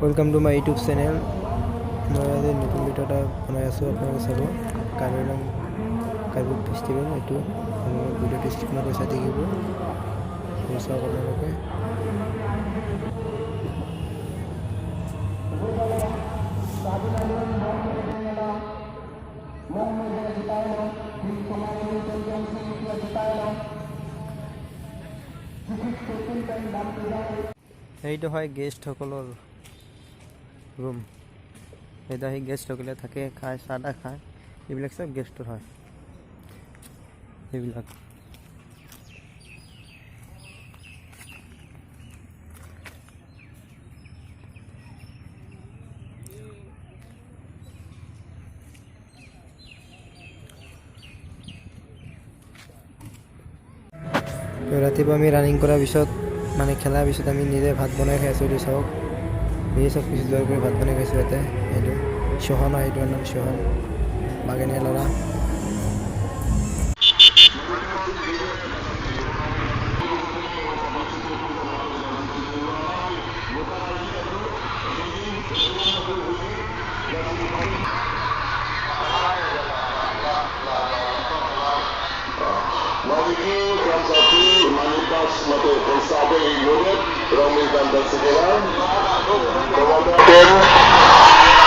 Welcome to my YouTube channel. मैं आज नतुन video এটা বনাই আছো আপনারা চাব কাৰ্বিআংলং কাৰ্বি ফেষ্টিভেল এইটো ভিডিঅ'টো স্ক্ৰীনত চাই থাকিব চাওক আপোনালোকে। এইটো হয় গেষ্টসকলৰ ৰুম। এটা সেই গেষ্টসকলে থাকে, খায়, চাহ তাহ খায়, এইবিলাক চব গেষ্টৰ হয়। এইবিলাক ৰাতিপুৱা আমি ৰানিং কৰাৰ পিছত মানে খেলাৰ পিছত আমি নিজে ভাত বনাই খাইছোঁ। এইটো চাওক, এই চব কিছু জয় কৰি ভাত বনাই খাইছোঁ। ইয়াতে এইটো চহন হয়, এইটো নাম চহন, বাগানীয়া ল'ৰা। Memiliki transaksi humanitas mata bersama unit Romi dan Sekarang kemudian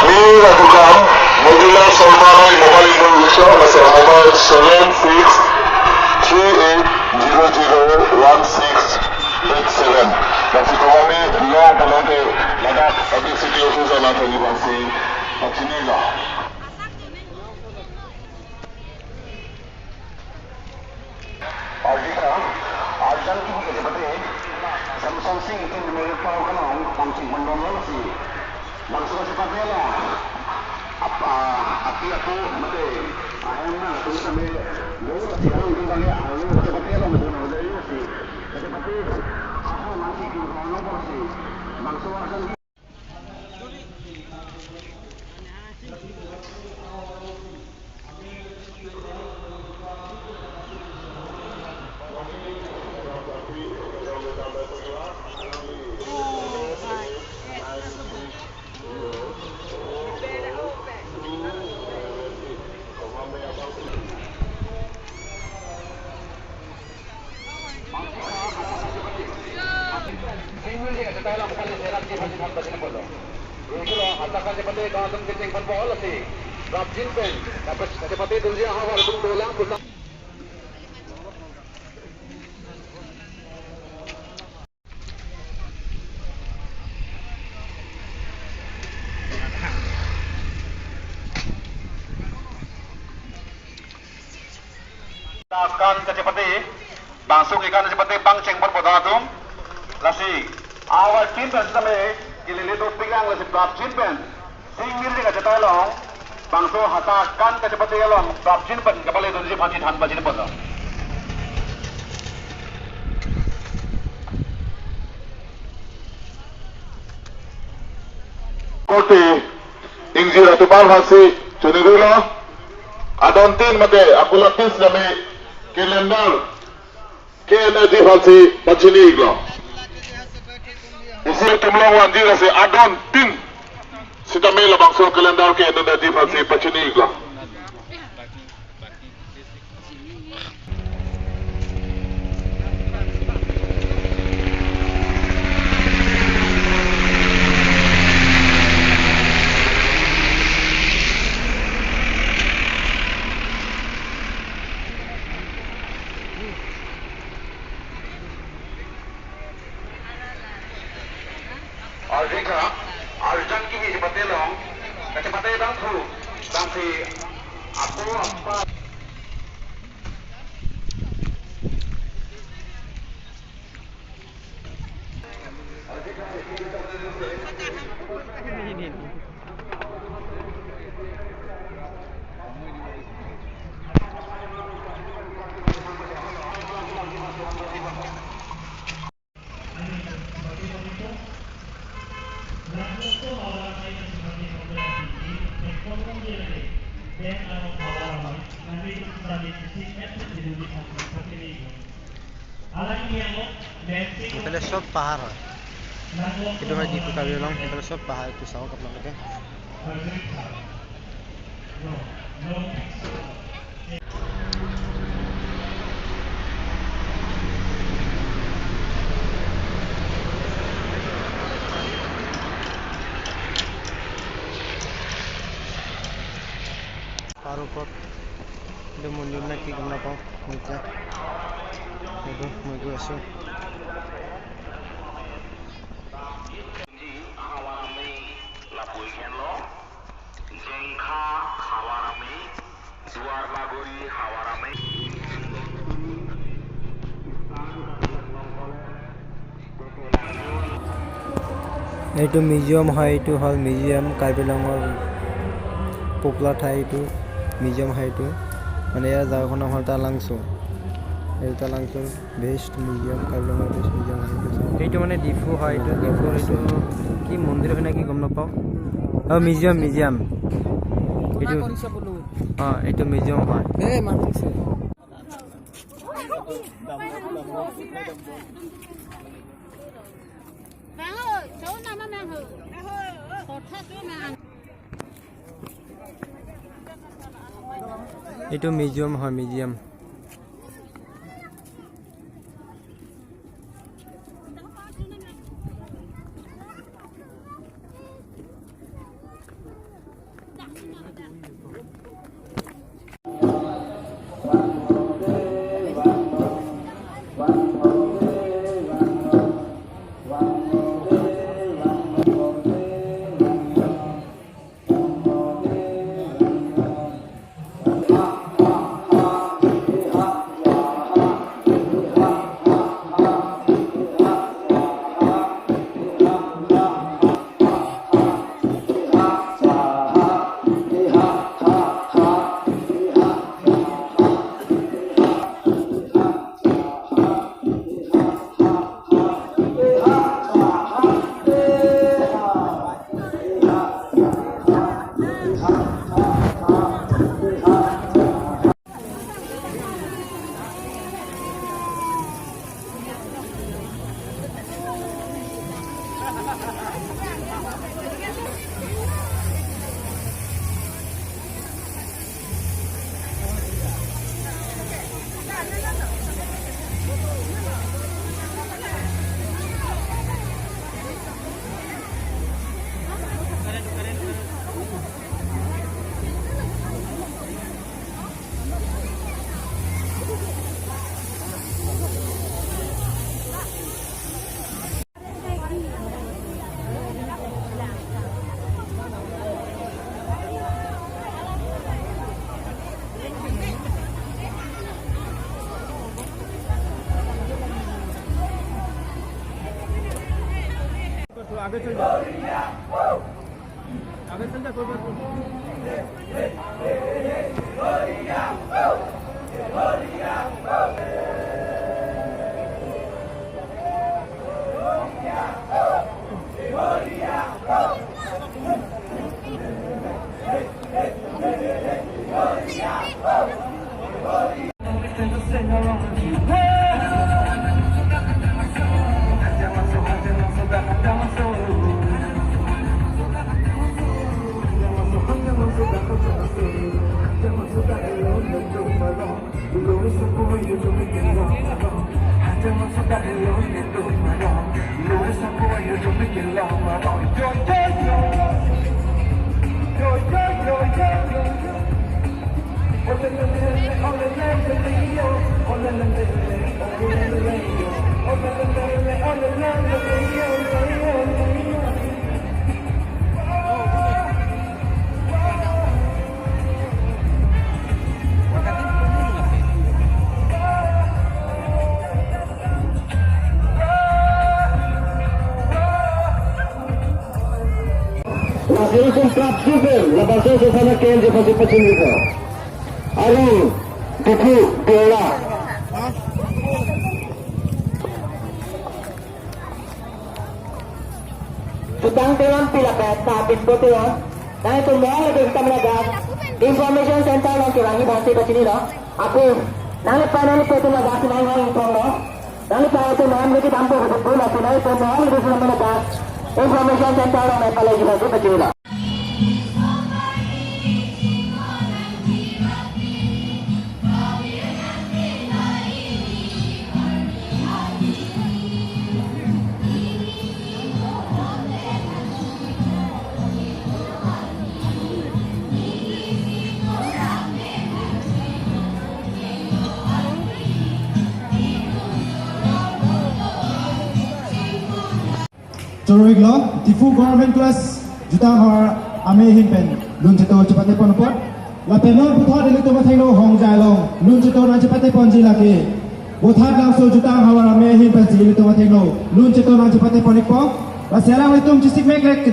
ini lakukan modular Salman Mobile Indonesia masih nomor 7638001687 masih kami long pelate ladak public city office anak universiti Paciniga. Arjan ki bukan seperti Samsung Sing itu mereka kalau langsung mendownload sih langsung seperti lah apa api aku mati ayamnya tu sampai dulu sekarang itu kali aku seperti lah mendownload dari sih seperti aku nanti di nomor sih langsung akan Atakan seperti kawasan kencing penpol sih, Rapjin pen, dapat seperti dunia awal pun dolang pulang. Akan seperti langsung ikan seperti bang cengpon podatum, lasi awal cinta sampai gilili tu pinggang lasi Rapjin pen, singgir juga cetai long, bangso hatakan seperti long Rapjin pen kepala itu sih pasti tanpa jadi potong. Kote ingji ratu par hasi chunigula adontin mate akulatis nami kalendar ke energy hasi pachinigla isi tumlo wanji rasi adontin sita mela bangso kalendar ke energy hasi pachinigla. Arjan ki seperti long, seperti bangku, bangsi aku apa? এফালে সব পাহাড় হয়। এইটো হয় ডিপু কাৰ্বি আংলং, সেইফালে চব পাহাৰটো চাওক আপোনালোকে। পাহাৰৰ ওপৰত এইটো মন্দিৰ নে কি গম নাপাওঁ মই এতিয়া। মই গৈ আছোঁ। এইটো মিউজিয়াম হয়, এইটো হ'ল মিউজিয়াম কাৰ্বি আংলঙৰ পপুলাৰ ঠাই। এইটো মিউজিয়াম হয়, এইটো মানে ইয়াৰ জাগাখনৰ নাম হ'ল টালাংচু। এই টালাংচুৰ বেষ্ট মিউজিয়াম, কাৰ্বি আংলঙৰ বেষ্ট মিউজিয়াম হয় এইটো। এইটো মানে ডিফু হয়, এইটো ডিফুৰ এইটো কি মন্দিৰ হয় নেকি গম নাপাওঁ। মিউজিয়াম এইটো এইটো মিউজিয়াম হয়। এইটো মিউজিয়াম হয়, মিউজিয়াম। आगे चल जा, आगे चल जा, कोई बात Langsung trap super, lepas itu sama KNJ pasti itu. Arung, buku, bola. Sedang dalam pila peta biskuit ya. Nah itu mau lebih kita melihat information center yang kirangi bahasa ke sini loh. Aku nanti panel itu lagi nang info loh. Dan lupa itu mengambil kita tampuk ke bola sunai pemohon di sana mereka. Informasi center orang Nepal lagi bagus kecil. Coriglo, Tifu Government Class, Jutang Har, Ame Himpen, Lunchito Chapate Ponopot, La Penon Putot Elito Matino, Hong Jalong, Lunchito Nachapate Ponji Laki, Botat Langso Jutang Har, Ame Himpen, Elito Matino, Lunchito Nachapate Ponipo, La Sierra Witum Chisik Mekrek.